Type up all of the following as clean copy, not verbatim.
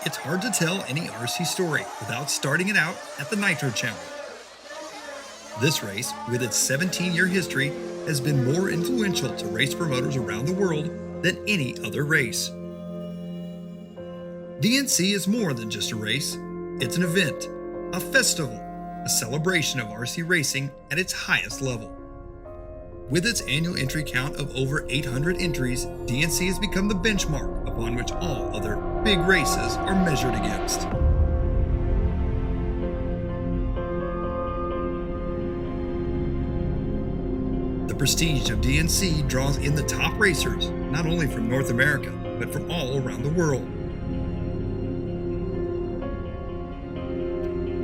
It's hard to tell any RC story without starting it out at the Nitro Challenge. This race, with its 17-year history, has been more influential to race promoters around the world than any other race. DNC is more than just a race. It's an event, a festival, a celebration of RC racing at its highest level. With its annual entry count of over 800 entries, DNC has become the benchmark upon which all other big races are measured against. The prestige of DNC draws in the top racers, not only from North America, but from all around the world.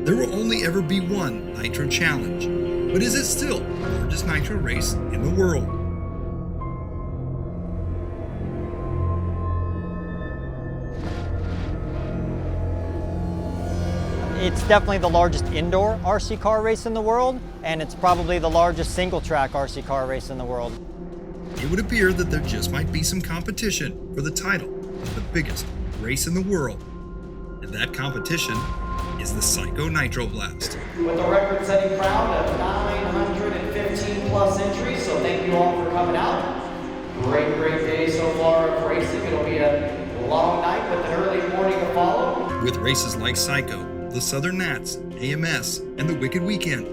There will only ever be one Nitro Challenge, but is it still the largest Nitro race in the world? It's definitely the largest indoor RC car race in the world, and it's probably the largest single-track RC car race in the world. It would appear that there just might be some competition for the title of the biggest race in the world, and that competition is the Psycho Nitro Blast. With a record-setting crowd of 915 plus entries, so thank you all for coming out. Great day so far of racing. It'll be a long night with an early morning to follow. With races like Psycho, the Southern Nats, AMS, and the Wicked Weekend,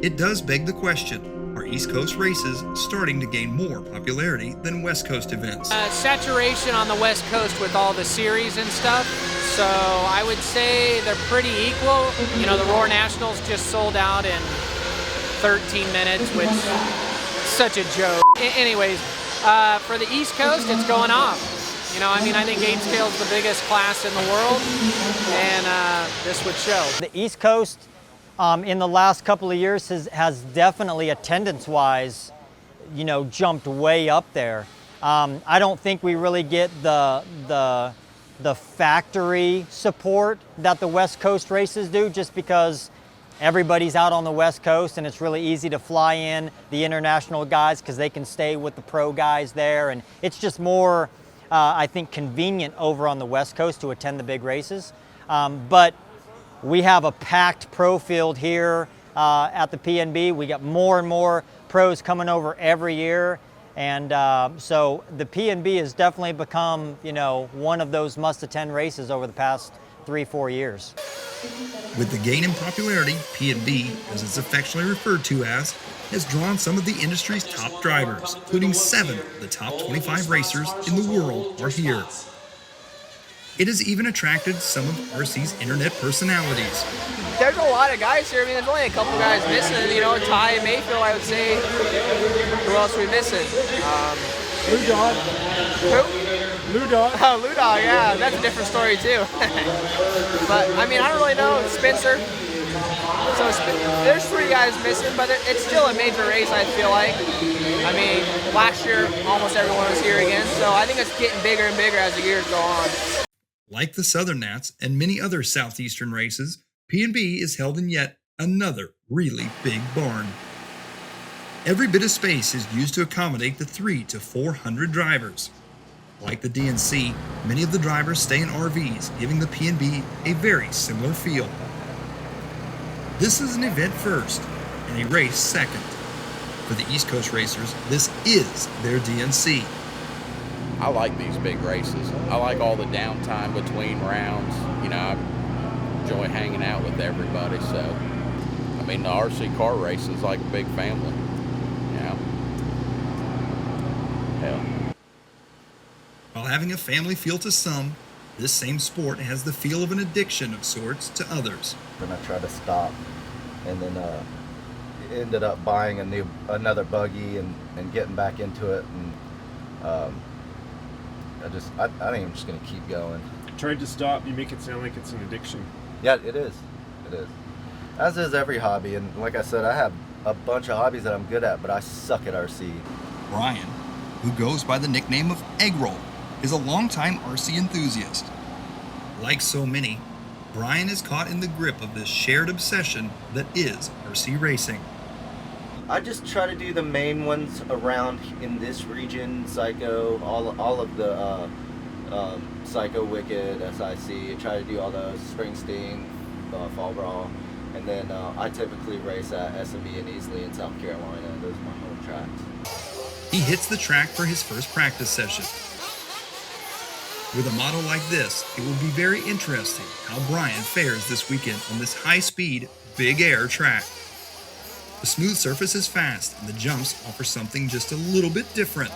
it does beg the question, are East Coast races starting to gain more popularity than West Coast events? Saturation on the West Coast with all the series and stuff, so I would say they're pretty equal. You know, the Roar Nationals just sold out in 13 minutes, which is such a joke. Anyways, for the East Coast, it's going off. You know, I mean, I think 8-scale is the biggest class in the world, and this would show. The East Coast in the last couple of years has definitely attendance-wise, you know, jumped way up there. I don't think we really get the factory support that the West Coast races do, just because everybody's out on the West Coast and it's really easy to fly in the international guys because they can stay with the pro guys there, and it's just more, I think, convenient over on the West Coast to attend the big races. But we have a packed pro field here at the PNB. We got more and more pros coming over every year. And so the PNB has definitely become, you know, one of those must-attend races over the past 3-4 years. With the gain in popularity, PNB, as it's affectionately referred to as, has drawn some of the industry's top drivers, including 7 of the top 25 racers in the world are here. It has even attracted some of RC's internet personalities. There's a lot of guys here. I mean, there's only a couple guys missing. You know, Ty and Maifield, I would say. Who else are we missing? Blue Dog. Who? Blue Dog. Oh, Blue Dog, yeah. That's a different story, too. But, I mean, I don't really know. Spencer. So there's 3 guys missing, but it's still a major race, I feel like. I mean, last year, almost everyone was here again. So I think it's getting bigger and bigger as the years go on. Like the Southern Nats and many other Southeastern races, PNB is held in yet another really big barn. Every bit of space is used to accommodate the 300 to 400 drivers. Like the DNC, many of the drivers stay in RVs, giving the PNB a very similar feel. This is an event first, and a race second. For the East Coast racers, this is their DNC. I like these big races. I like all the downtime between rounds. You know, I enjoy hanging out with everybody. So, I mean, the RC car race is like a big family. You know, hell. While having a family feel to some, this same sport has the feel of an addiction of sorts to others. Then I tried to stop, and then ended up buying another buggy and getting back into it, and I think I'm just gonna keep going. Tried to stop, you make it sound like it's an addiction. Yeah, it is. It is. As is every hobby, and like I said, I have a bunch of hobbies that I'm good at, but I suck at RC. Brian, who goes by the nickname of Eggroll, is a longtime RC enthusiast. Like so many, Brian is caught in the grip of this shared obsession that is RC racing. I just try to do the main ones around in this region, Psycho, all of the Psycho, Wicked, SIC. I try to do all those. Springsteen, Fall Brawl. And then I typically race at S&B and Easley in South Carolina. Those are my home tracks. He hits the track for his first practice session. With a model like this, it will be very interesting how Brian fares this weekend on this high-speed, big air track. The smooth surface is fast, and the jumps offer something just a little bit different: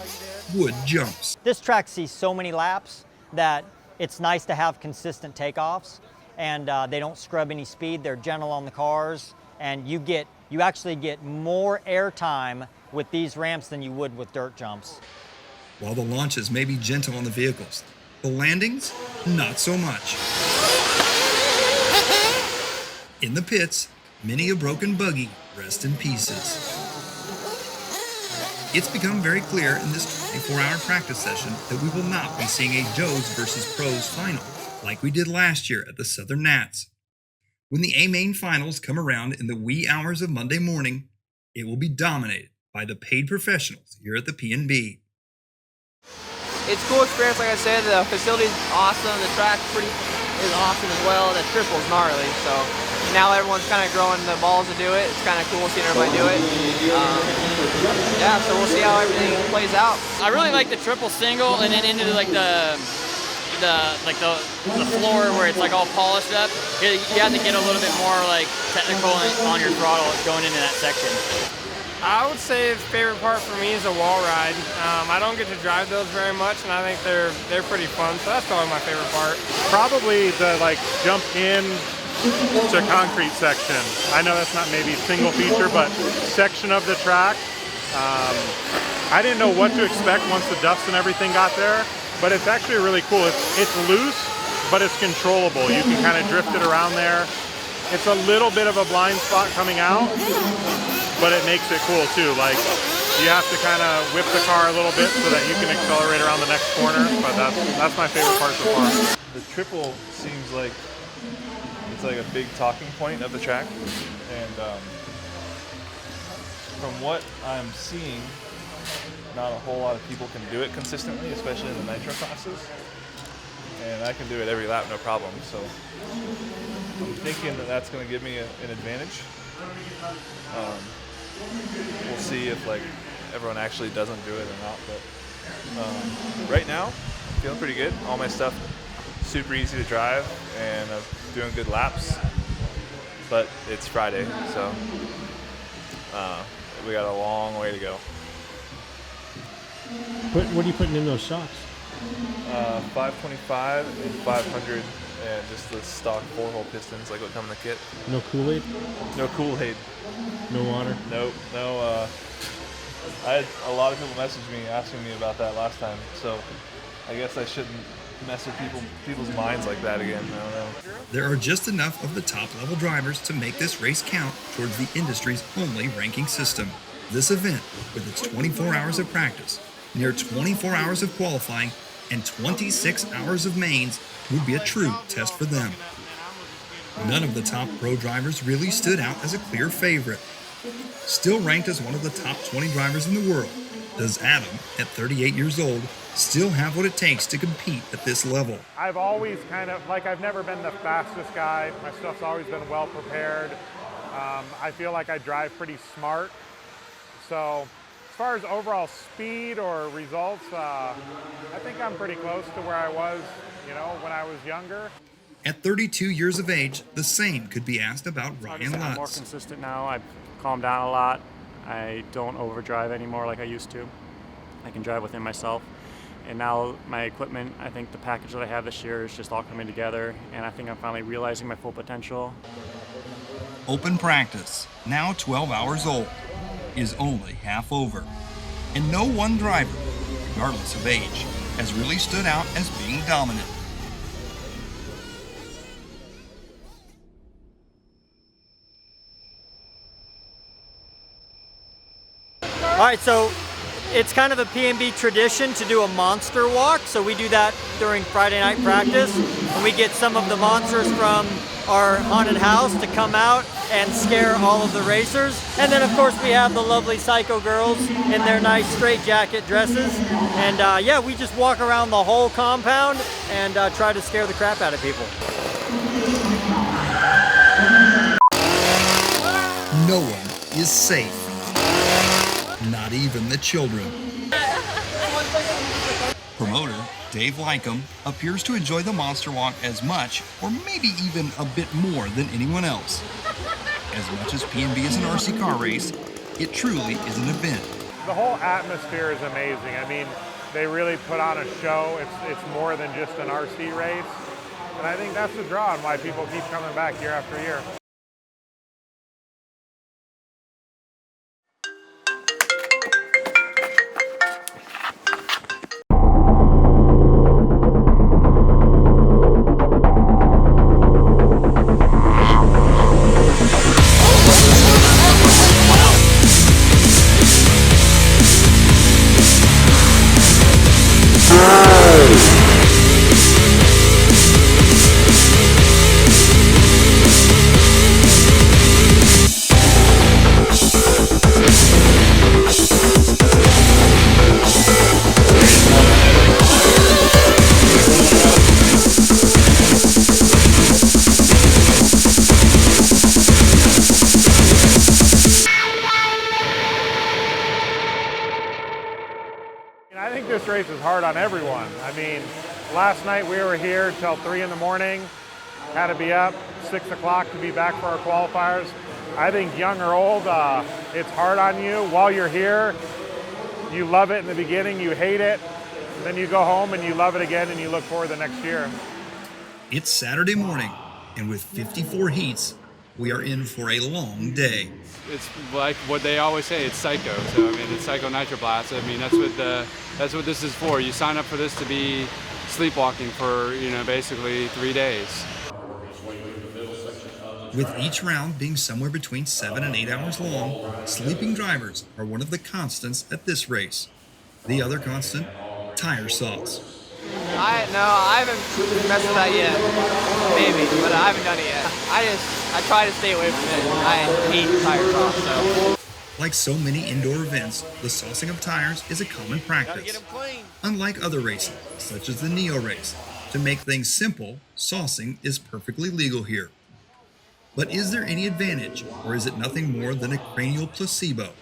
wood jumps. This track sees so many laps that it's nice to have consistent takeoffs, and they don't scrub any speed. They're gentle on the cars, and you actually get more air time with these ramps than you would with dirt jumps. While the launches may be gentle on the vehicles, the landings, not so much. In the pits, many a broken buggy rest in pieces. It's become very clear in this 24-hour practice session that we will not be seeing a Joes versus Pros final like we did last year at the Southern Nats. When the A-Main finals come around in the wee hours of Monday morning, it will be dominated by the paid professionals here at the P&B. It's a cool experience, like I said. The facility's awesome. The track is awesome as well. The triple's gnarly. So now everyone's kind of growing the balls to do it. It's kind of cool seeing everybody do it. Yeah, so we'll see how everything plays out. I really like the triple single, and then into like the floor where it's like all polished up. You have to get a little bit more like technical on your throttle going into that section. I would say the favorite part for me is a wall ride. I don't get to drive those very much, and I think they're pretty fun. So that's probably my favorite part. Probably the jump in to concrete section. I know that's not maybe a single feature, but section of the track. I didn't know what to expect once the dust and everything got there, but it's actually really cool. It's loose, but it's controllable. You can kind of drift it around there. It's a little bit of a blind spot coming out, but it makes it cool too. Like, you have to kind of whip the car a little bit so that you can accelerate around the next corner, but that's my favorite part so far. The triple seems like it's like a big talking point of the track, and from what I'm seeing, not a whole lot of people can do it consistently, especially in the nitro classes, and I can do it every lap no problem, so I'm thinking that that's going to give me an advantage. We'll see if everyone actually doesn't do it or not, but right now I'm feeling pretty good. All my stuff super easy to drive, and I'm doing good laps, but it's Friday, so we got a long way to go. What are you putting in those shocks? 525 and 500, and just the stock 4-hole pistons like what come in the kit. No Kool-Aid? No Kool-Aid. No water? Nope, no. I had a lot of people message me asking me about that last time, so I guess I shouldn't mess with people's minds like that again. I don't know. There are just enough of the top-level drivers to make this race count towards the industry's only ranking system. This event, with its 24 hours of practice, near 24 hours of qualifying, and 26 hours of mains, would be a true test for them. None of the top pro drivers really stood out as a clear favorite. Still ranked as one of the top 20 drivers in the world, does Adam, at 38 years old, still have what it takes to compete at this level? I've always I've never been the fastest guy. My stuff's always been well prepared. I feel like I drive pretty smart. So as far as overall speed or results, I think I'm pretty close to where I was, when I was younger. At 32 years of age, the same could be asked about Ryan I'm more Lutz. consistent now. I've calmed down a lot. I don't overdrive anymore like I used to. I can drive within myself. And now my equipment, I think the package that I have this year is just all coming together, and I think I'm finally realizing my full potential. Open practice, now 12 hours old, is only half over. And no one driver, regardless of age, has really stood out as being dominant. All right, so it's kind of a P&B tradition to do a monster walk. So we do that during Friday night practice, and we get some of the monsters from our haunted house to come out and scare all of the racers. And then of course we have the lovely Psycho girls in their nice straight jacket dresses. And yeah, we just walk around the whole compound and try to scare the crap out of people. No one is safe. Not even the children. Promoter Dave Leikam appears to enjoy the Monster Walk as much, or maybe even a bit more than anyone else. As much as P&B is an RC car race, it truly is an event. The whole atmosphere is amazing. I mean, they really put on a show. It's more than just an RC race. And I think that's the draw and why people keep coming back year after year. I think this race is hard on everyone. I mean, last night we were here till 3 in the morning, had to be up 6 o'clock to be back for our qualifiers. I think young or old, it's hard on you. While you're here, you love it in the beginning, you hate it, then you go home and you love it again and you look forward to the next year. It's Saturday morning, and with 54 heats, we are in for a long day. It's like what they always say, it's Psycho. So I mean, it's Psycho Nitro Blast. I mean, that's what this is for. You sign up for this to be sleepwalking for, you know, basically 3 days. With each round being somewhere between 7 and 8 hours long, sleeping drivers are one of the constants at this race. The other constant, tire sauce. I haven't messed with that yet. Maybe, but I haven't done it yet. I try to stay away from it. I hate tire sauce, so. Like so many indoor events, the saucing of tires is a common practice. Unlike other races, such as the Nitro Race, to make things simple, saucing is perfectly legal here. But is there any advantage, or is it nothing more than a cranial placebo?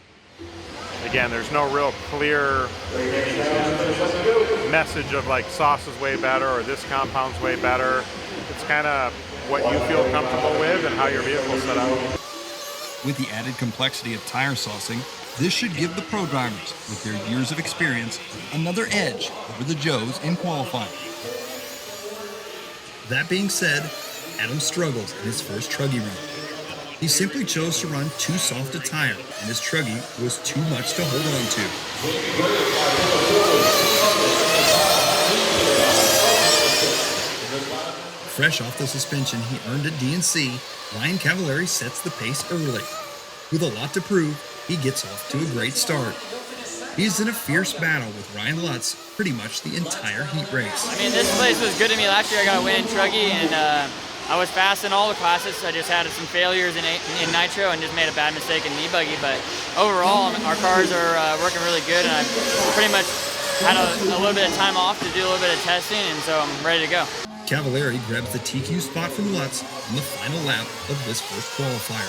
Again, there's no real clear message of like sauce is way better or this compound's way better. It's kind of what you feel comfortable with and how your vehicle's set up. With the added complexity of tire saucing, this should give the pro drivers, with their years of experience, another edge over the Joes in qualifying. That being said, Adam struggles in his first Truggy run. He simply chose to run too soft a tire, and his Truggy was too much to hold on to. Fresh off the suspension he earned at DNC, Ryan Cavallari sets the pace early. With a lot to prove, he gets off to a great start. He's in a fierce battle with Ryan Lutz pretty much the entire heat race. I mean, this place was good to me last year. I got a win in Truggy, and I was fast in all the classes. I just had some failures in Nitro and just made a bad mistake in buggy. But overall, our cars are working really good, and I pretty much had a little bit of time off to do a little bit of testing, and so I'm ready to go. Cavallari grabs the TQ spot from Lutz on the final lap of this first qualifier.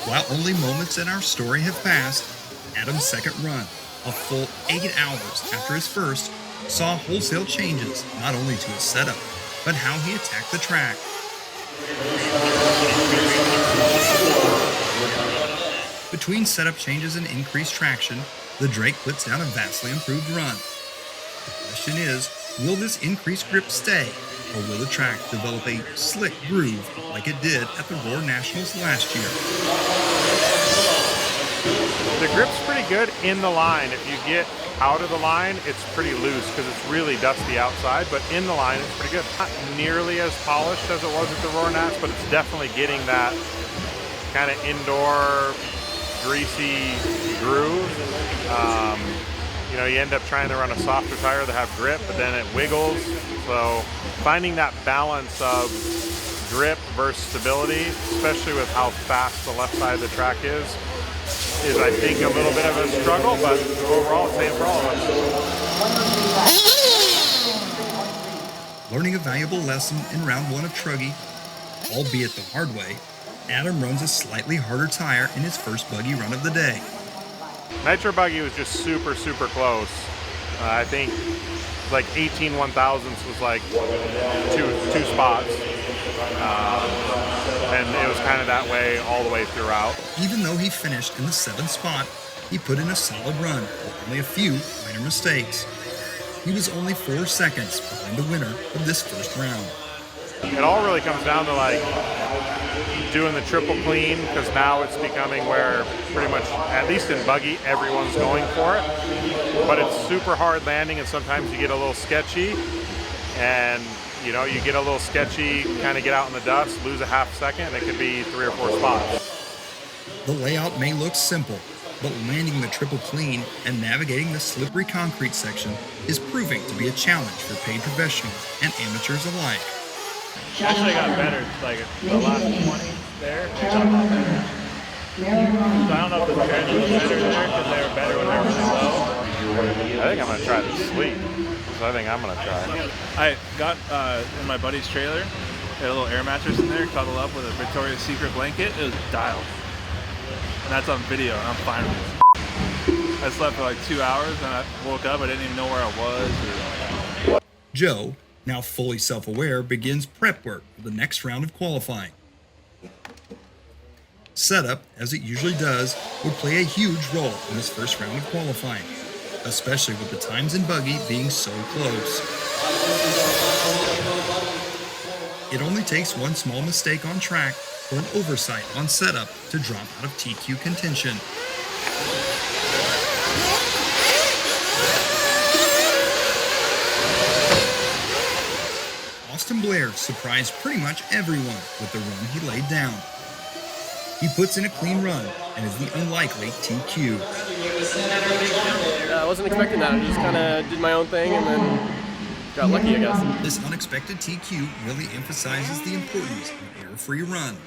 While only moments in our story have passed, Adam's second run, a full 8 hours after his first, saw wholesale changes not only to his setup, but how he attacked the track. Between setup changes and increased traction, the Drake puts down a vastly improved run. The question is, will this increased grip stay, or will the track develop a slick groove like it did at the Roar Nationals last year? The grip's pretty good in the line. If you get out of the line, it's pretty loose because it's really dusty outside, but in the line, it's pretty good. Not nearly as polished as it was at the Roar Nats, but it's definitely getting that kind of indoor, greasy groove. you know, you end up trying to run a softer tire that have grip, but then it wiggles. So finding that balance of grip versus stability, especially with how fast the left side of the track is I think a little bit of a struggle, but overall it's same for all of us. Learning a valuable lesson in round 1 of Truggy, albeit the hard way, Adam runs a slightly harder tire in his first buggy run of the day. Nitro buggy was just super, super close. I think like 18 1,000ths was like two spots. And it was kind of that way all the way throughout. Even though he finished in the 7th spot, he put in a solid run with only a few minor mistakes. He was only 4 seconds behind the winner of this first round. It all really comes down to like doing the triple clean, because now it's becoming where pretty much, at least in buggy, everyone's going for it. But it's super hard landing, and sometimes you get a little sketchy, and you know, you get a little sketchy, kind of get out in the dust, lose a half second, and it could be 3 or 4 spots. The layout may look simple, but landing the triple clean and navigating the slippery concrete section is proving to be a challenge for paid professionals and amateurs alike. Actually got better, like the last 20 there. So I don't know if the trend was better there because they were better when they were really low. I think I'm going to try the sleep. So I think I'm going to try. I got in my buddy's trailer, they had a little air mattress in there, cuddled up with a Victoria's Secret blanket. It was dialed. And that's on video, and I'm fine with it. I slept for like 2 hours, and I woke up, I didn't even know where I was. Joe, now fully self-aware, begins prep work for the next round of qualifying. Setup, as it usually does, would play a huge role in this first round of qualifying, especially with the times in buggy being so close. It only takes one small mistake on track or an oversight on setup to drop out of TQ contention. Austin Blair surprised pretty much everyone with the run he laid down. He puts in a clean run and is the unlikely TQ. I wasn't expecting that. I just kind of did my own thing and then got lucky, I guess. This unexpected TQ really emphasizes the importance of an error-free run.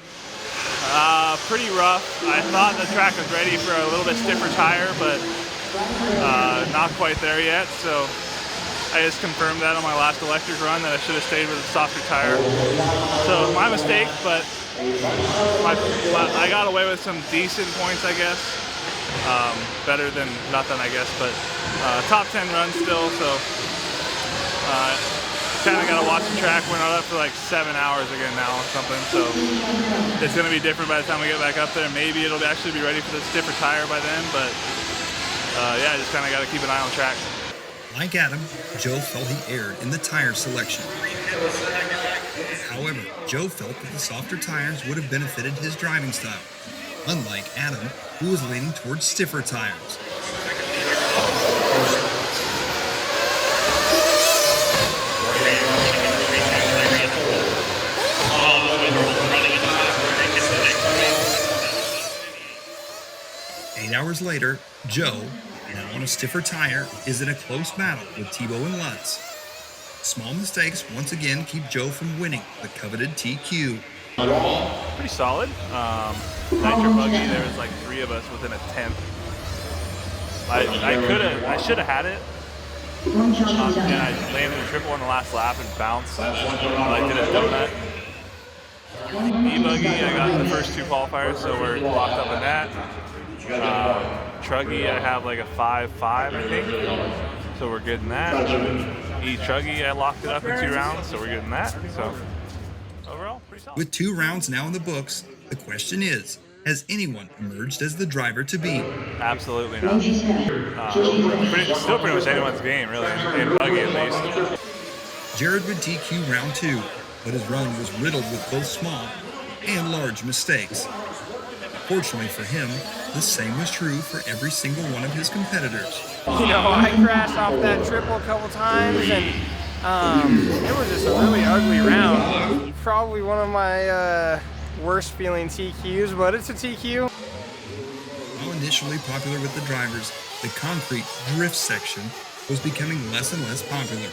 Pretty rough. I thought the track was ready for a little bit stiffer tire, but not quite there yet. So I just confirmed that on my last electric run that I should have stayed with a softer tire. So my mistake, but I got away with some decent points, I guess. Better than nothing, I guess, but top 10 run still, so kind of got to watch the track. We're not up for like 7 hours again now or something, so it's going to be different by the time we get back up there. Maybe it'll actually be ready for the stiffer tire by then, but yeah, just kind of got to keep an eye on the track. Like Adam, Joe felt he erred in the tire selection. However, Joe felt that the softer tires would have benefited his driving style, unlike Adam, who was leaning towards stiffer tires. Hours later, Joe, now on a stiffer tire, is in a close battle with Tebow and Lutz. Small mistakes once again keep Joe from winning the coveted TQ. Pretty solid. Nitro buggy, there was like 3 of us within a 10th. I should have had it. And I landed a triple on the last lap and bounced. I did a donut. E-buggy, I got the first 2 qualifiers, so we're locked up in that. Truggy, I have like a 5.5, I think, so we're good in that. Truggy, I locked it up in 2 rounds, so we're good in that. So overall, pretty solid. With 2 rounds now in the books, the question is, has anyone emerged as the driver to beat? Absolutely not. Still pretty much anyone's game, really, in buggy at least. Jared would TQ round 2, but his run was riddled with both small and large mistakes. Fortunately for him, the same was true for every single one of his competitors. You know, I crashed off that triple a couple times, and it was just a really ugly round. Probably one of my worst feeling TQs, but it's a TQ. While initially popular with the drivers, the concrete drift section was becoming less and less popular.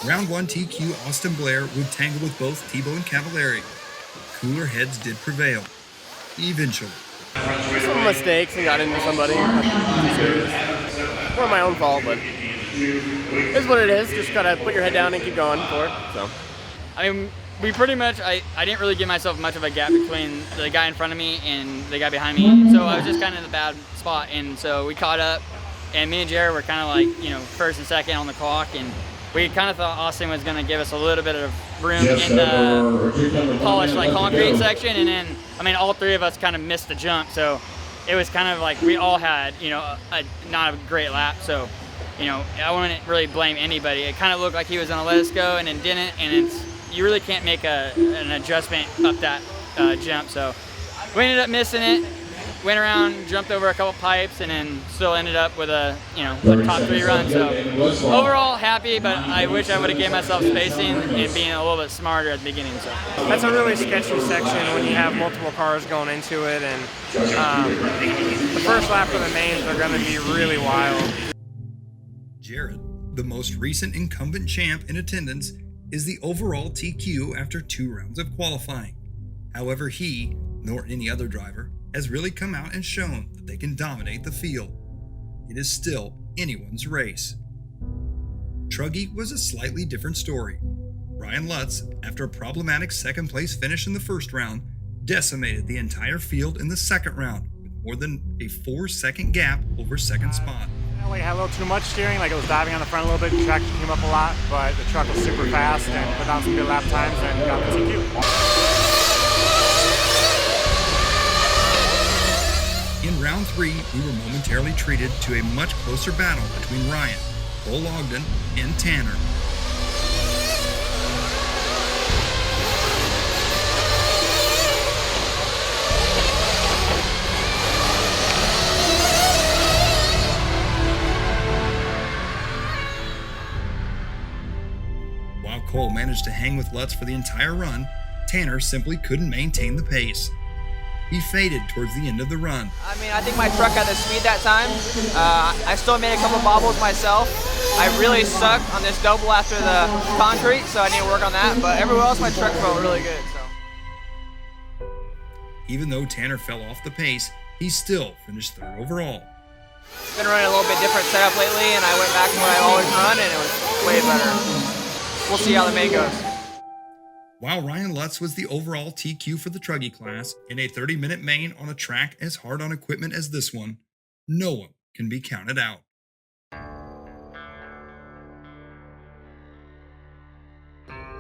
Round 1 TQ Austin Blair would tangle with both Tebow and Cavallari. Cooler heads did prevail. Eventually. Some mistakes and got into somebody. Nothing serious. Not my own fault, but it's what it is. Just gotta put your head down and keep going for it. So. I mean, we pretty much, I didn't really give myself much of a gap between the guy in front of me and the guy behind me. So I was just kind of in a bad spot. And so we caught up, and me and Jared were kind of like, you know, first and second on the clock. And we kind of thought Austin was going to give us a little bit of room in the polished like concrete section. And then, I mean, all three of us kind of missed the jump. So it was kind of like we all had, you know, not a great lap. So, you know, I wouldn't really blame anybody. It kind of looked like he was going to let us go and then didn't. And you really can't make an adjustment up that jump. So we ended up missing it. Went around, jumped over a couple pipes, and then still ended up with a top 3 run. So overall happy, but I wish I would have gave myself spacing and being a little bit smarter at the beginning. So that's a really sketchy section when you have multiple cars going into it, and the first lap of the mains are going to be really wild. Jared, the most recent incumbent champ in attendance, is the overall TQ after 2 rounds of qualifying. However, he, nor any other driver, has really come out and shown that they can dominate the field. It is still anyone's race. Truggy was a slightly different story. Ryan Lutz, after a problematic second place finish in the first round, decimated the entire field in the second round with more than a 4-second gap over second spot. We had a little too much steering, like it was diving on the front a little bit, the traction came up a lot, but the truck was super fast and put down some good lap times and got the TQ. In round 3, we were momentarily treated to a much closer battle between Ryan, Cole Ogden, and Tanner. While Cole managed to hang with Lutz for the entire run, Tanner simply couldn't maintain the pace. He faded towards the end of the run. I mean, I think my truck had the speed that time. I still made a couple bobbles myself. I really sucked on this double after the concrete, so I need to work on that. But everywhere else, my truck felt really good. So. Even though Tanner fell off the pace, he still finished 3rd overall. Been running a little bit different setup lately, and I went back to what I always run, and it was way better. We'll see how the main goes. While Ryan Lutz was the overall TQ for the Truggy class, in a 30-minute main on a track as hard on equipment as this one, no one can be counted out.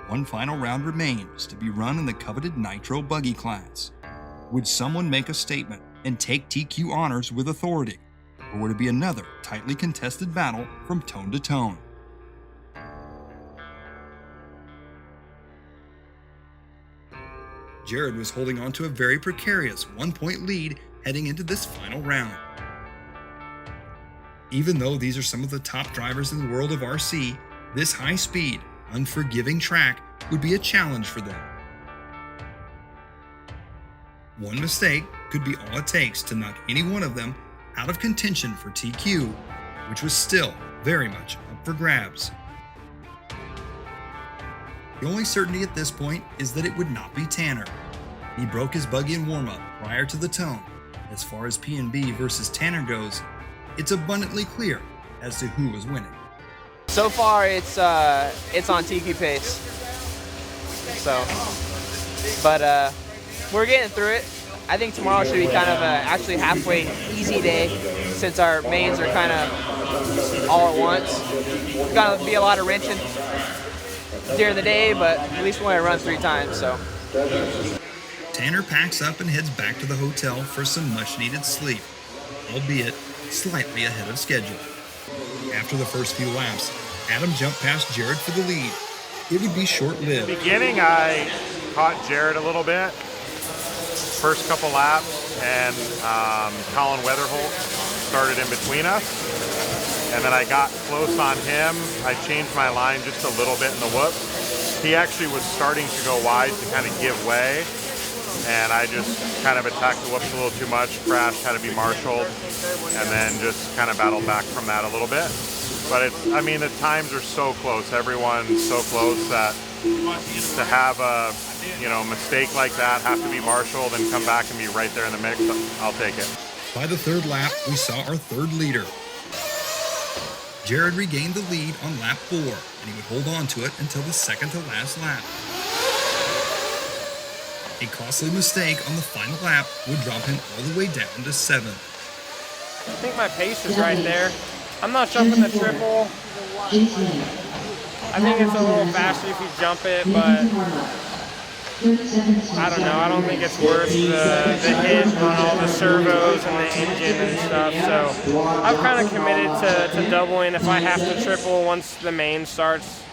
One final round remains to be run in the coveted Nitro Buggy class. Would someone make a statement and take TQ honors with authority, or would it be another tightly contested battle from tone to tone? Jared was holding on to a very precarious 1-point lead heading into this final round. Even though these are some of the top drivers in the world of RC, this high-speed, unforgiving track would be a challenge for them. One mistake could be all it takes to knock any one of them out of contention for TQ, which was still very much up for grabs. The only certainty at this point is that it would not be Tanner. He broke his buggy in warm-up prior to the tone. As far as P&B versus Tanner goes, it's abundantly clear as to who was winning. So far, it's on TQ pace. So, but we're getting through it. I think tomorrow should be kind of a actually halfway easy day, since our mains are kind of all at once. It's gonna be a lot of wrenching during the day, but at least we only run 3 times, so. Tanner packs up and heads back to the hotel for some much-needed sleep, albeit slightly ahead of schedule. After the first few laps, Adam jumped past Jared for the lead. It would be short-lived. Beginning, I caught Jared a little bit, first couple laps, and Colin Weatherholt started in between us. And then I got close on him. I changed my line just a little bit in the whoop. He actually was starting to go wide to kind of give way. and I just kind of attacked the whoops a little too much, crashed, had to be marshaled, and then just kind of battled back from that a little bit. But it's, I mean, the times are so close. Everyone's so close that to have a, you know, mistake like that, have to be marshaled and come back and be right there in the mix, I'll take it. By the third lap, we saw our third leader. Jared regained the lead on lap 4, and he would hold on to it until the second to last lap. A costly mistake on the final lap would drop him all the way down to 7th. I think my pace is right there. I'm not jumping the triple. I think it's a little faster if you jump it, but I don't know. I don't think it's worth the hit on all the servos and the engine and stuff. So I've kind of committed to doubling. If I have to triple once the main starts,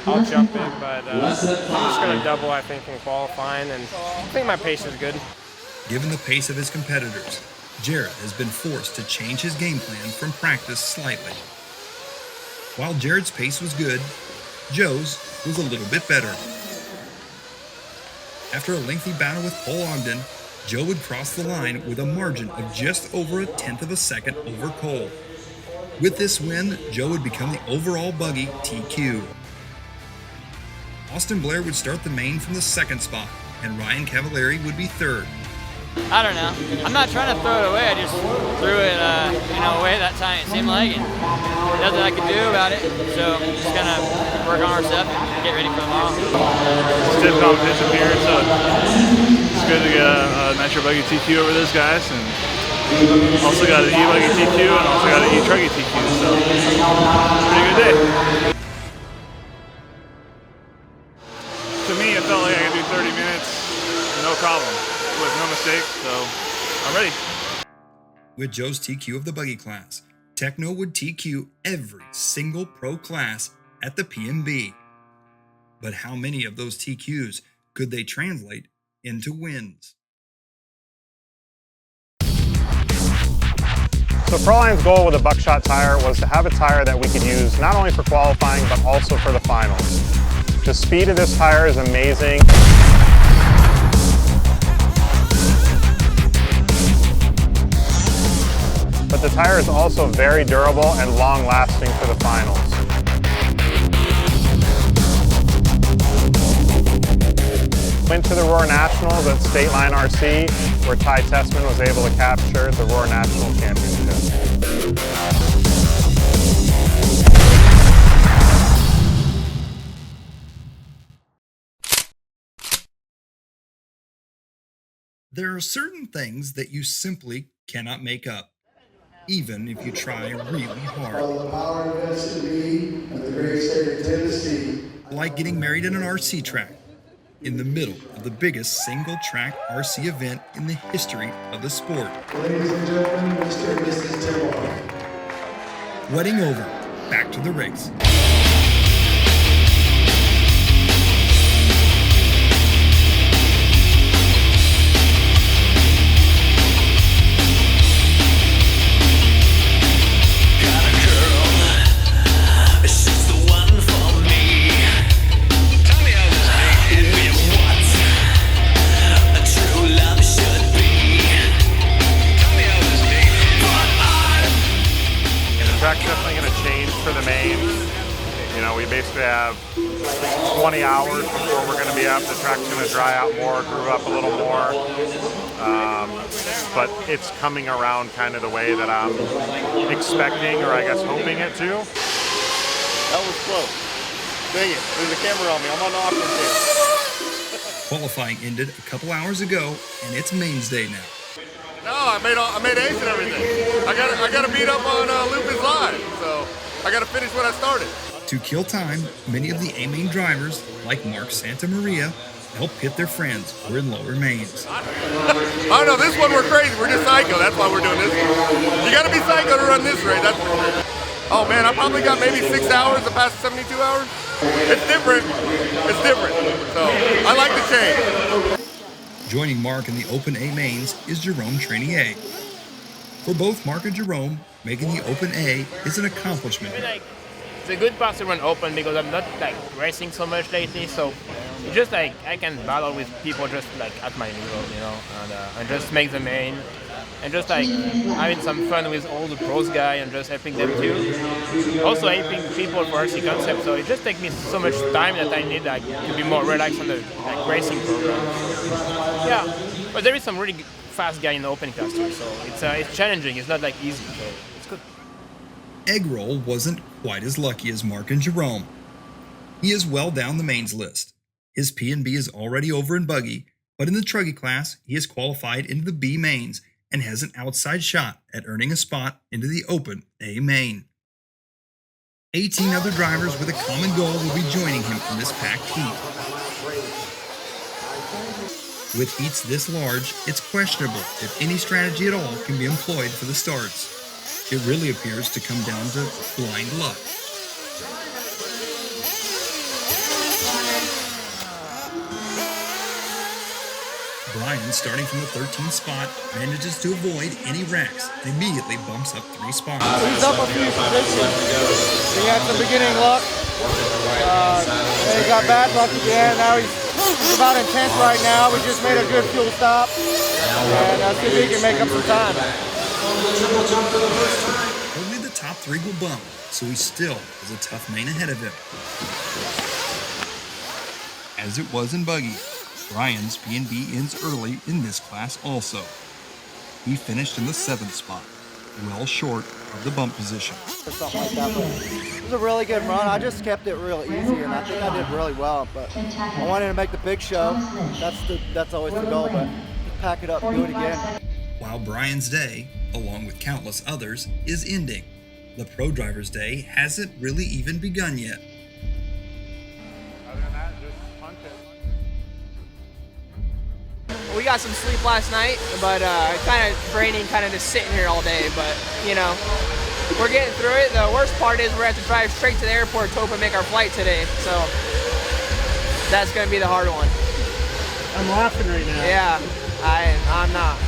I'll jump it. But I'm just going to double, I think, in qualifying. And I think my pace is good. Given the pace of his competitors, Jared has been forced to change his game plan from practice slightly. While Jared's pace was good, Joe's was a little bit better. After a lengthy battle with Paul Ogden, Joe would cross the line with a margin of just over 1/10 of a second over Cole. With this win, Joe would become the overall buggy TQ. Austin Blair would start the main from the 2nd spot, and Ryan Cavallari would be 3rd. I don't know. I'm not trying to throw it away. I just threw it, away that time. It seemed like, and nothing I could do about it. So just gonna work on our stuff and get ready for tomorrow. Stiff competition here, so it's good to get a Nitro Buggy TQ over those guys, and also got an E-Buggy TQ and also got an E-Truggy TQ. So pretty good day. To me, it felt like I could do 30 minutes, no problem. With no mistake, so I'm ready. With Joe's TQ of the buggy class, Techno would TQ every single pro class at the PMB. But how many of those TQs could they translate into wins? So Proline's goal with a buckshot tire was to have a tire that we could use not only for qualifying, but also for the finals. The speed of this tire is amazing. But the tire is also very durable and long-lasting for the finals. Went to the Roar Nationals at State Line RC, where Ty Tessmann was able to capture the Roar National Championship. There are certain things that you simply cannot make up, even if you try really hard. Like getting married in an RC track, in the middle of the biggest single-track RC event in the history of the sport. Ladies and gentlemen, Mr. and Mrs. Tillman. Wedding over, back to the race. Track's definitely going to change for the mains. You know, we basically have 20 hours before we're going to be up. The track's going to dry out more, groove up a little more. But it's coming around kind of the way that I'm expecting, or I guess hoping it to. That was close. Dang it, there's a camera on me. I'm on the awkward here. Qualifying ended a couple hours ago, and it's mains day now. No, I made ace and everything. I got to beat up on Lupus Live, so I got to finish what I started. To kill time, many of the A-main drivers, like Mark Santamaria, help pit their friends who are in lower mains. I don't know, this one we're crazy. We're just psycho. That's why we're doing this one. You got to be psycho to run this race. Oh man, I probably got maybe 6 hours the past 72 hours. It's different. It's different. So I like the change. Joining Mark in the Open A mains is Jerome Treignier. For both Mark and Jerome, making the Open A is an accomplishment. It's a good part to run Open because I'm not racing so much lately, so it's just like I can battle with people just like at my level, you know, and just make the main, and just like having some fun with all the pros guy and just helping them too. Also helping people for RC concept, so it just takes me so much time that I need like to be more relaxed on the like racing program. Yeah, but there is some really fast guy in the open class too, so it's challenging. It's not like easy, so it's good. Eggroll wasn't quite as lucky as Mark and Jerome. He is well down the mains list. His P&B is already over in buggy, but in the Truggy class, he is qualified into the B mains and has an outside shot at earning a spot into the open A main. 18 other drivers with a common goal will be joining him in this packed heat. With heats this large, it's questionable if any strategy at all can be employed for the starts. It really appears to come down to blind luck. Brian, starting from the 13th spot, manages to avoid any wrecks and immediately bumps up 3 spots. He's up a few positions. He had some beginning luck. And he got bad luck at the end. Now he's about in 10th right now. We just made a good fuel stop. And see if he can make up some time. Only the top 3 will bump, so he still has a tough main ahead of him. As it was in buggy, Brian's P&B ends early in this class also. He finished in the 7th spot, well short of the bump position. Something like that, but it was a really good run. I just kept it real easy, and I think I did really well. But I wanted to make the big show. That's always the goal, but pack it up and do it again. While Brian's day, along with countless others, is ending, the pro driver's day hasn't really even begun yet. We got some sleep last night, but kind of draining, kind of just sitting here all day. But you know, we're getting through it. The worst part is we're gonna have to drive straight to the airport to make our flight today. So that's gonna be the hard one. I'm laughing right now. Yeah, I'm not.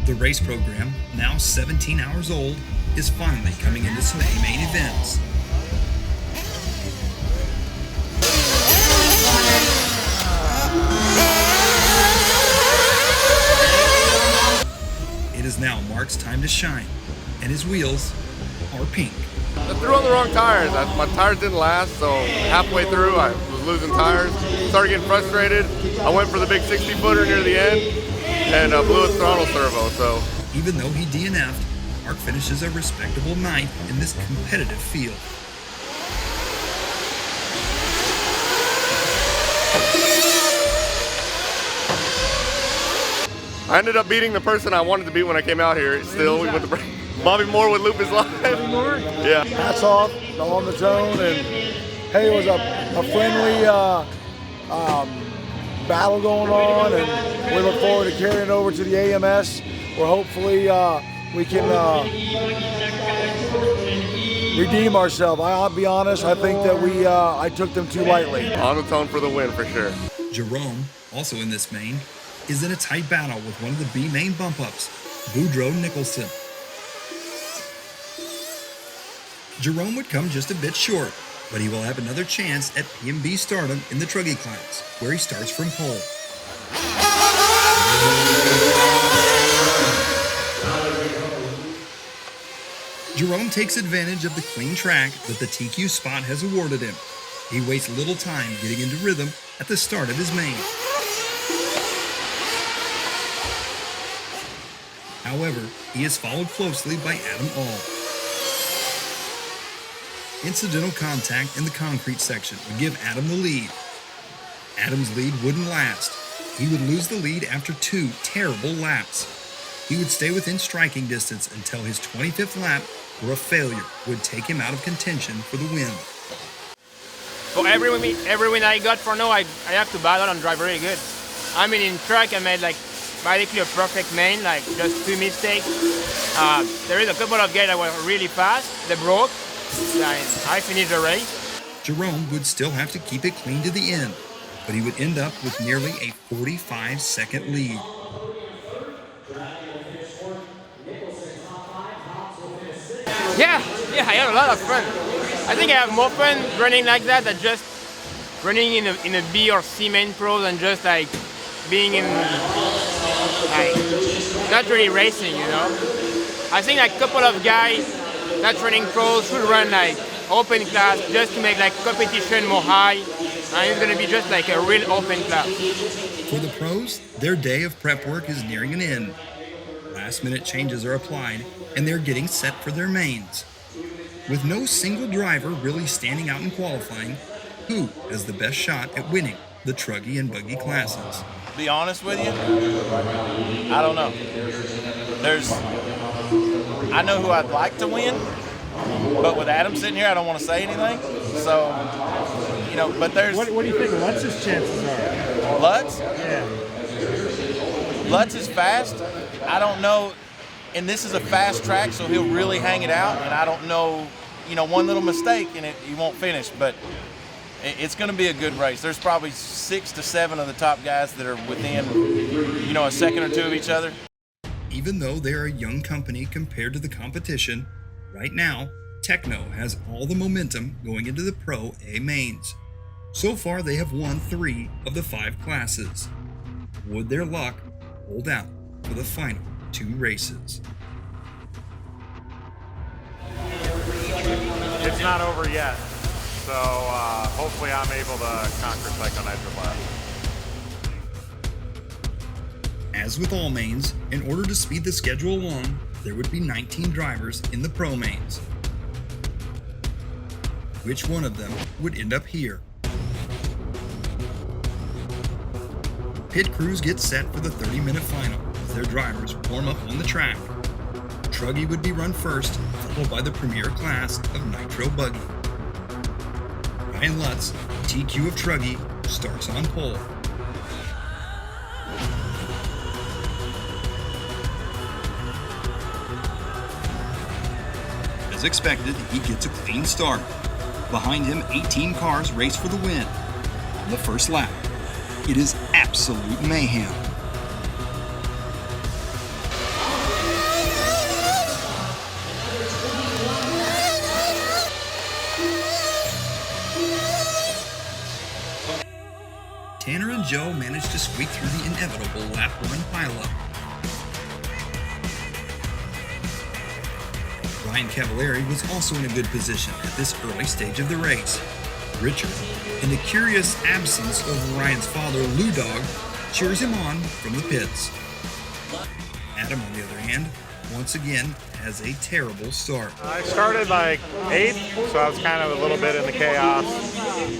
The race program, now 17 hours old, is finally coming into some A-main events. It is now Mark's time to shine, and his wheels are pink. I threw on the wrong tires. My tires didn't last, so halfway through I was losing tires. Started getting frustrated. I went for the big 60-footer near the end and blew a throttle servo. So even though he DNF'd, Mark finishes a respectable 9th in this competitive field. I ended up beating the person I wanted to beat when I came out here. Still, we went to Bobby Moore with Loop is Live. Yeah. Hats off on the zone, and hey, it was a friendly battle going on, and we look forward to carrying it over to the AMS, where hopefully we can redeem ourselves. I'll be honest, I think that I took them too lightly. On the tone for the win, for sure. Jerome, also in this main, is in a tight battle with one of the B main bump-ups, Boudreaux Nicholson. Jerome would come just a bit short, but he will have another chance at P&B stardom in the Truggy class, where he starts from pole. Jerome takes advantage of the clean track that the TQ spot has awarded him. He wastes little time getting into rhythm at the start of his main. However, he is followed closely by Adam All. Incidental contact in the concrete section would give Adam the lead. Adam's lead wouldn't last. He would lose the lead after 2 terrible laps. He would stay within striking distance until his 25th lap, where a failure would take him out of contention for the win. So every win I got for now, I have to battle and drive very good. I mean, in track I made like basically a perfect main, like just 2 mistakes. There is a couple of guys that were really fast, they broke. I finished the race. Jerome would still have to keep it clean to the end, but he would end up with nearly a 45-second lead. Yeah, I had a lot of fun. I think I have more fun running like that than just running in a B or C main pros and just like being in like not really racing, you know. I think like a couple of guys not running pros should run like open class just to make like competition more high, and it's gonna be just like a real open class. For the pros, their day of prep work is nearing an end. Last minute changes are applied and they're getting set for their mains. With no single driver really standing out in qualifying, who has the best shot at winning the Truggy and buggy classes? Be honest with you, I don't know. I know who I'd like to win, but with Adam sitting here, I don't want to say anything. So, you know, but there's... What do you think Lutz's chances are? Lutz? Yeah. Lutz is fast. I don't know, and this is a fast track, so he'll really hang it out, and I don't know, you know, one little mistake and he won't finish, but it's going to be a good race. There's probably 6 to 7 of the top guys that are within, you know, a second or two of each other. Even though they're a young company compared to the competition, right now, Techno has all the momentum going into the Pro A mains. So far, they have won 3 of the 5 classes. Would their luck hold out for the final 2 races? It's not over yet, so hopefully I'm able to conquer Psycho Nitro Blast. As with all mains, in order to speed the schedule along, there would be 19 drivers in the Pro mains. Which one of them would end up here? Pit crews get set for the 30-minute final as their drivers warm up on the track. Truggy would be run first, followed by the premier class of Nitro Buggy. Ryan Lutz, TQ of Truggy, starts on pole. As expected, he gets a clean start. Behind him, 18 cars race for the win. On the first lap, it is absolute mayhem. Tanner and Joe managed to squeak through the inevitable lap 1 pileup. Ryan Cavallari was also in a good position at this early stage of the race. Richard, in the curious absence of Ryan's father, Lou Dog, cheers him on from the pits. Adam, on the other hand, once again has a terrible start. I started like 8th, so I was kind of a little bit in the chaos.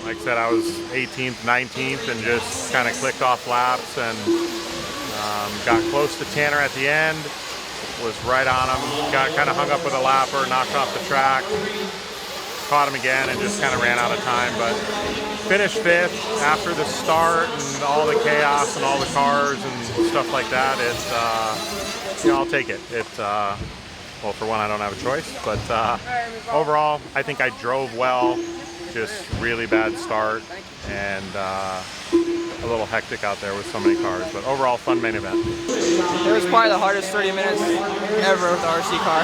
Like I said, I was 18th, 19th, and just kind of clicked off laps and got close to Tanner at the end. Was right on him, got kind of hung up with a lapper, knocked off the track, caught him again and just kind of ran out of time, but finished 5th after the start and all the chaos and all the cars and stuff like that. It's, you know, I'll take it. Well, for one, I don't have a choice, but overall, I think I drove well, just really bad start and a little hectic out there with so many cars, but overall fun main event. It was probably the hardest 30 minutes ever with the RC car.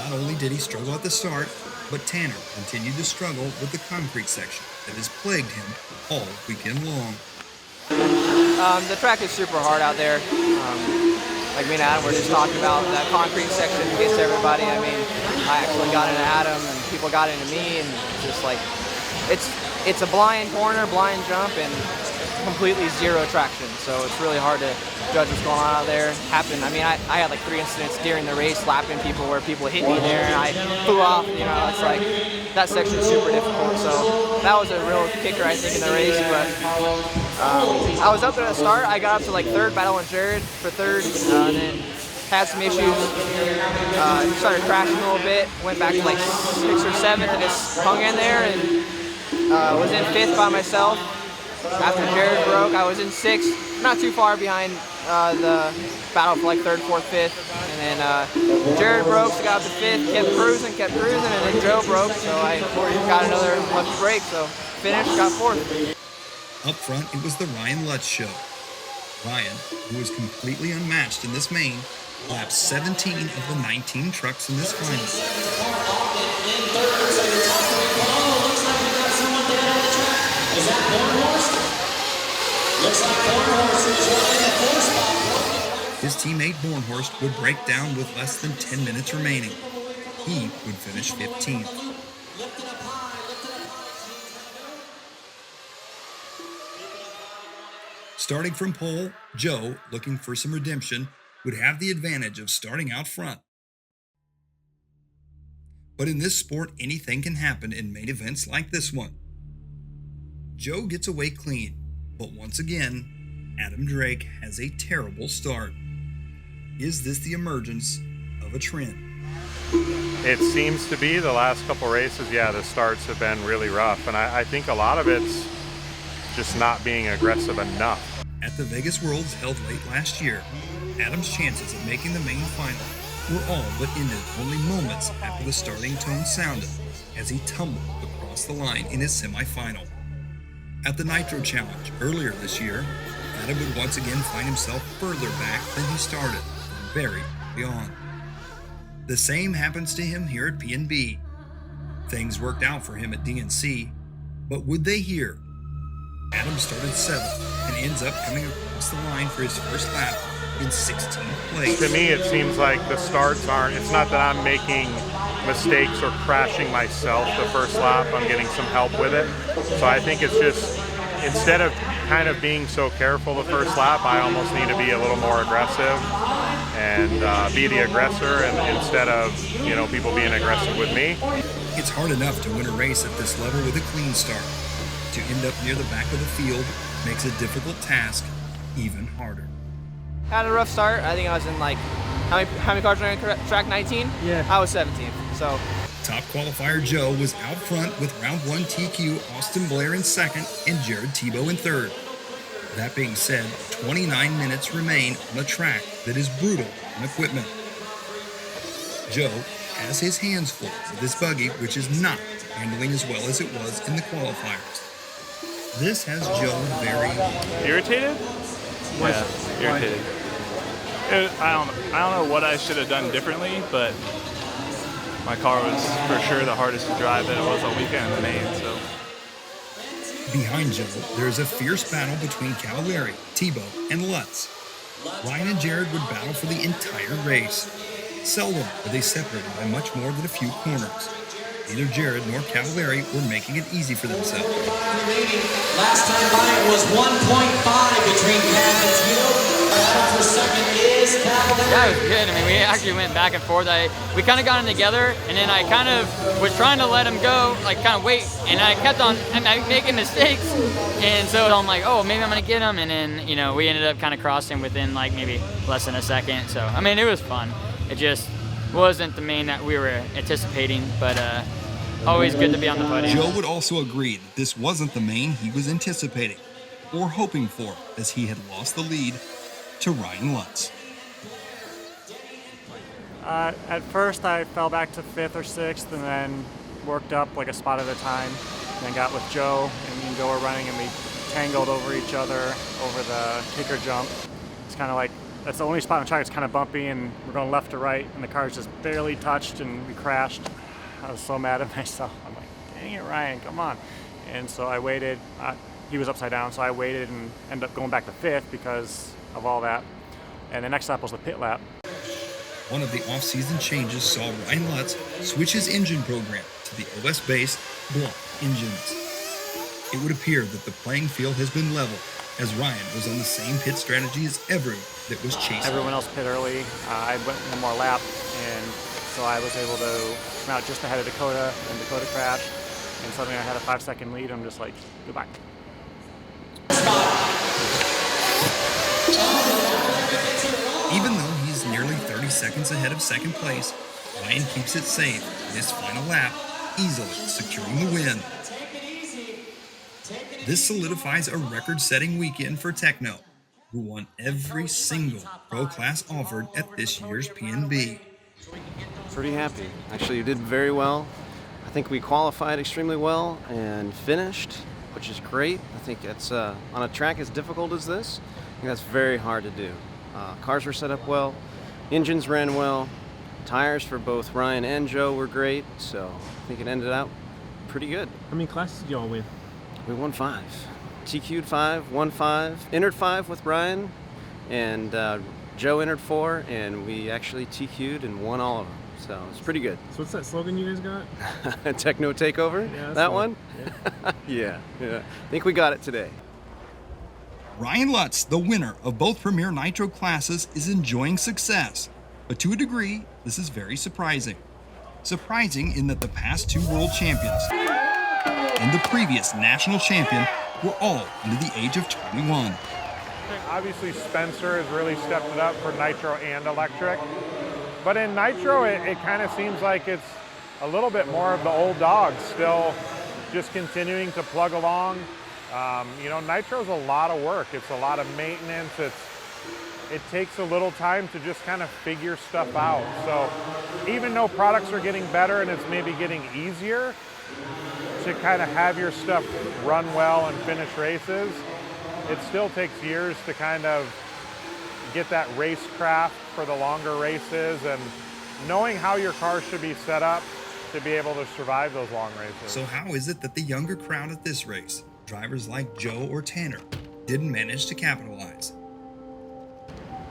Not only did he struggle at the start, but Tanner continued to struggle with the concrete section that has plagued him all weekend long. The track is super hard out there. Like me and Adam were just talking about, that concrete section gets everybody. I mean, I actually got into Adam and people got into me, and just like, it's a blind corner, blind jump, and completely zero traction. So it's really hard to judge what's going on out there. I mean, I had like 3 incidents during the race lapping people where people hit me there and I flew off. You know, it's like, that section is super difficult. So that was a real kicker, I think, in the race. But I was up there at the start. I got up to like 3rd, battling Jared for 3rd, and then had some issues. Started crashing a little bit. Went back to like 6th or 7th and just hung in there and was in 5th by myself. After Jared broke, I was in 6th, not too far behind the battle for like 3rd, 4th, 5th. And then Jared broke, so got up to 5th, kept cruising, and then Joe broke, so I got another lucky break, so finished, got 4th. Up front, it was the Ryan Lutz show. Ryan, who was completely unmatched in this main, lapped 17 of the 19 trucks in this final. Looks like Bornhorst is running the 4 spot. His teammate Bornhorst would break down with less than 10 minutes remaining. He would finish 15th. Starting from pole, Joe, looking for some redemption, would have the advantage of starting out front. But in this sport, anything can happen in main events like this one. Joe gets away clean, but once again, Adam Drake has a terrible start. Is this the emergence of a trend? It seems to be the last couple races, yeah, the starts have been really rough, and I think a lot of it's just not being aggressive enough. At the Vegas Worlds held late last year, Adam's chances of making the main final were all but ended only moments after the starting tone sounded as he tumbled across the line in his semifinal. At the Nitro Challenge earlier this year, Adam would once again find himself further back than he started, very early on. The same happens to him here at P&B. Things worked out for him at DNC, but would they here? Adam started 7th and ends up coming across the line for his first lap in 16th place. To me, it seems like the starts aren't, it's not that I'm making mistakes or crashing myself the first lap, I'm getting some help with it. So I think it's just, instead of kind of being so careful the first lap, I almost need to be a little more aggressive and be the aggressor, and instead of, you know, people being aggressive with me. It's hard enough to win a race at this level with a clean start. To end up near the back of the field makes a difficult task even harder. Had a rough start. I think I was in like, how many cars were on track 19? Yeah. I was 17th, so. Top qualifier Joe was out front with round 1 TQ Austin Blair in 2nd and Jared Tebow in 3rd. That being said, 29 minutes remain on a track that is brutal on equipment. Joe has his hands full with this buggy, which is not handling as well as it was in the qualifiers. This has Joe very irritated. Yeah, irritated. I don't know what I should have done differently, but my car was for sure the hardest to drive that it was all weekend in the main. So behind Joe, there is a fierce battle between Cavallari, Tebow, and Lutz. Ryan and Jared would battle for the entire race. Seldom were they separated by much more than a few corners. Neither Jared nor Cavallari were making it easy for themselves. Last time by it was 1.5 between Cav and Tito. Battle for second is Cavallari. Yeah, it was good. I mean, we actually went back and forth. We kind of got them together, and then I kind of was trying to let him go, like kind of wait, and I kept on making mistakes. And so I'm like, oh, maybe I'm going to get him. And then, you know, we ended up kind of crossing within like maybe less than a second. So, I mean, it was fun. It just wasn't the main that we were anticipating, but always good to be on the podium. Joe would also agree that this wasn't the main he was anticipating or hoping for, as he had lost the lead to Ryan Lutz. At first I fell back to 5th or 6th and then worked up like a spot at a time. And then got with Joe, and me and Joe were running and we tangled over each other over the kicker jump. It's kind of like, that's the only spot on the track that's kind of bumpy, and we're going left to right and the cars just barely touched and we crashed. I was so mad at myself. I'm like, dang it, Ryan, come on. And so I waited. He was upside down, so I waited and ended up going back to 5th because of all that. And the next lap was the pit lap. One of the off-season changes saw Ryan Lutz switch his engine program to the OS-based block engines. It would appear that the playing field has been leveled, as Ryan was on the same pit strategy as everyone that was chasing. Everyone else pit early. I went one more lap, and so I was able to come out just ahead of Dakota, and Dakota crashed, and suddenly I had a 5-second lead. I'm just like, goodbye. Even though he's nearly 30 seconds ahead of second place, Ryan keeps it safe in his final lap, easily securing the win. This solidifies a record-setting weekend for Techno, who won every single pro class offered at this year's P&B. Pretty happy. Actually, you did very well. I think we qualified extremely well and finished, which is great. I think it's on a track as difficult as this, I think that's very hard to do. Cars were set up well, engines ran well, tires for both Ryan and Joe were great, so I think it ended out pretty good. How many classes did y'all win? We won 5. TQ'd 5, won 5, entered 5 with Brian, and Joe entered 4, and we actually TQ'd and won all of them. So it's pretty good. So what's that slogan you guys got? Techno Takeover? Yeah, that one? Yeah. yeah. I think we got it today. Ryan Lutz, the winner of both Premier Nitro classes, is enjoying success. But to a degree, this is very surprising. Surprising in that the past 2 world champions and the previous national champion were all under the age of 21. Obviously, Spencer has really stepped it up for Nitro and Electric. But in Nitro, it kind of seems like it's a little bit more of the old dogs, still just continuing to plug along. You know, Nitro's a lot of work. It's a lot of maintenance. It takes a little time to just kind of figure stuff out. So even though products are getting better and it's maybe getting easier to kind of have your stuff run well and finish races, it still takes years to kind of get that racecraft for the longer races and knowing how your car should be set up to be able to survive those long races. So how is it that the younger crowd at this race, drivers like Joe or Tanner, didn't manage to capitalize?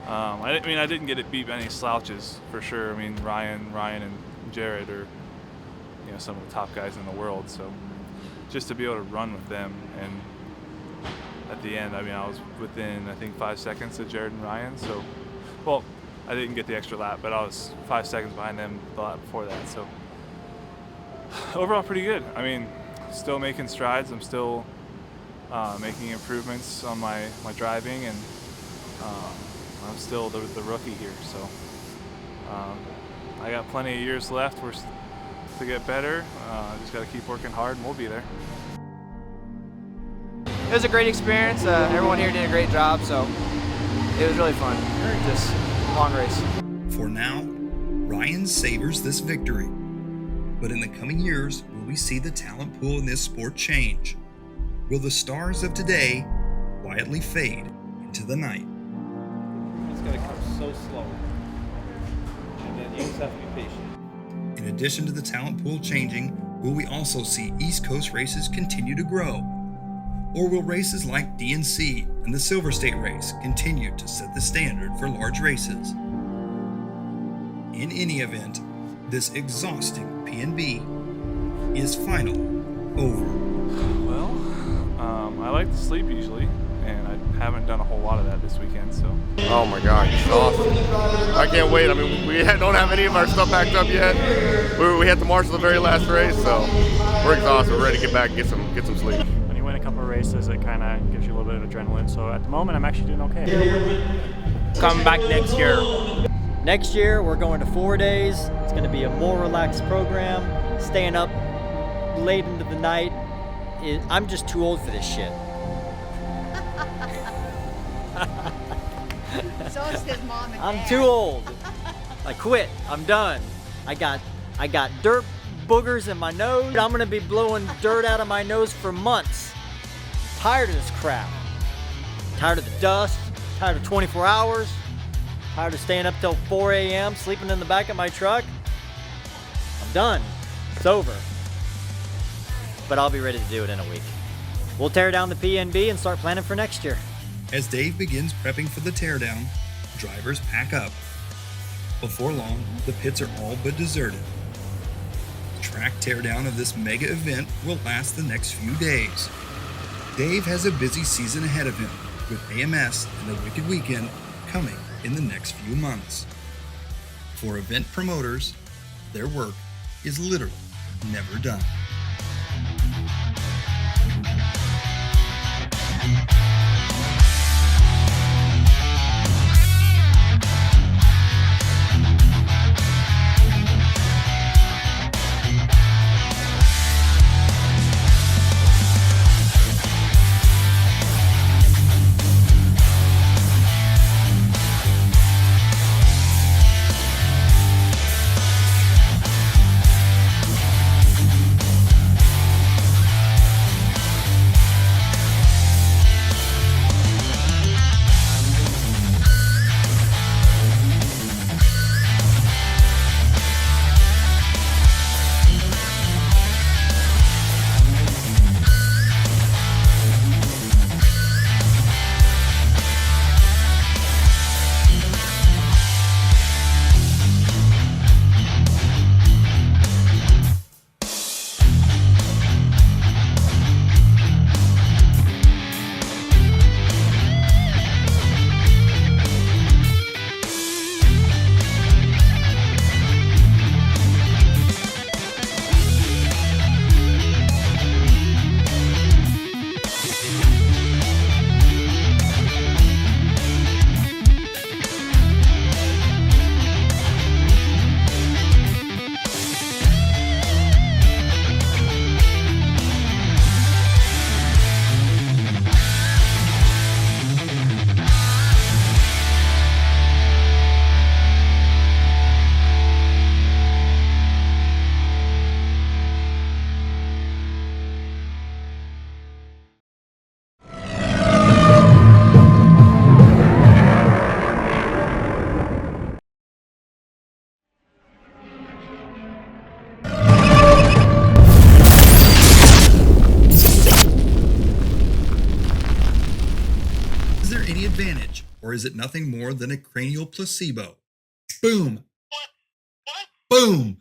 I mean, I didn't get it beat by any slouches, for sure. I mean, Ryan and Jared are, you know, some of the top guys in the world. So just to be able to run with them, and at the end, I mean, I was within, I think, 5 seconds of Jared and Ryan. So, well, I didn't get the extra lap, but I was 5 seconds behind them the lap before that. So overall, pretty good. I mean, still making strides. I'm still making improvements on my driving, and I'm still the rookie here, so I got plenty of years left to get better. Just got to keep working hard, and we'll be there. It was a great experience. Everyone here did a great job, so it was really fun. Just long race. For now, Ryan savors this victory. But in the coming years, will we see the talent pool in this sport change? Will the stars of today quietly fade into the night? It's going to come so slow, and then you just have to be patient. In addition to the talent pool changing, will we also see East Coast races continue to grow? Or will races like DNC and the Silver State Race continue to set the standard for large races? In any event, this exhausting P&B is finally over. Well, I like to sleep usually, and I haven't done a whole lot of that this weekend, so. Oh my God, it's awesome. I can't wait. I mean, we don't have any of our stuff packed up yet. We had to march to the very last race, so we're exhausted. We're ready to get back and get some sleep. When you win a couple of races, it kind of gives you a little bit of adrenaline, so at the moment I'm actually doing okay. Come back next year. Next year, we're going to 4 days. It's going to be a more relaxed program, staying up late into the night. I'm just too old for this shit. So is his mom and I'm dad. too old. I quit. I'm done. I got dirt boogers in my nose. I'm going to be blowing dirt out of my nose for months. Tired of this crap. Tired of the dust. Tired of 24 hours. Tired of staying up till 4 a.m. sleeping in the back of my truck. I'm done. It's over. But I'll be ready to do it in a week. We'll tear down the PNB and start planning for next year. As Dave begins prepping for the teardown, drivers pack up. Before long, the pits are all but deserted. The track teardown of this mega event will last the next few days. Dave has a busy season ahead of him, with AMS and the Wicked Weekend coming in the next few months. For event promoters, their work is literally never done. advantage, or is it nothing more than a cranial placebo? Boom. Boom.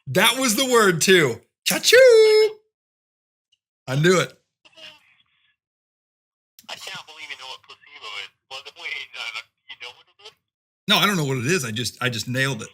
That was the word too. Cha-choo! I knew it. I can't believe you know what placebo is. Well, wait, you know what it is? No, I don't know what it is. I just nailed it.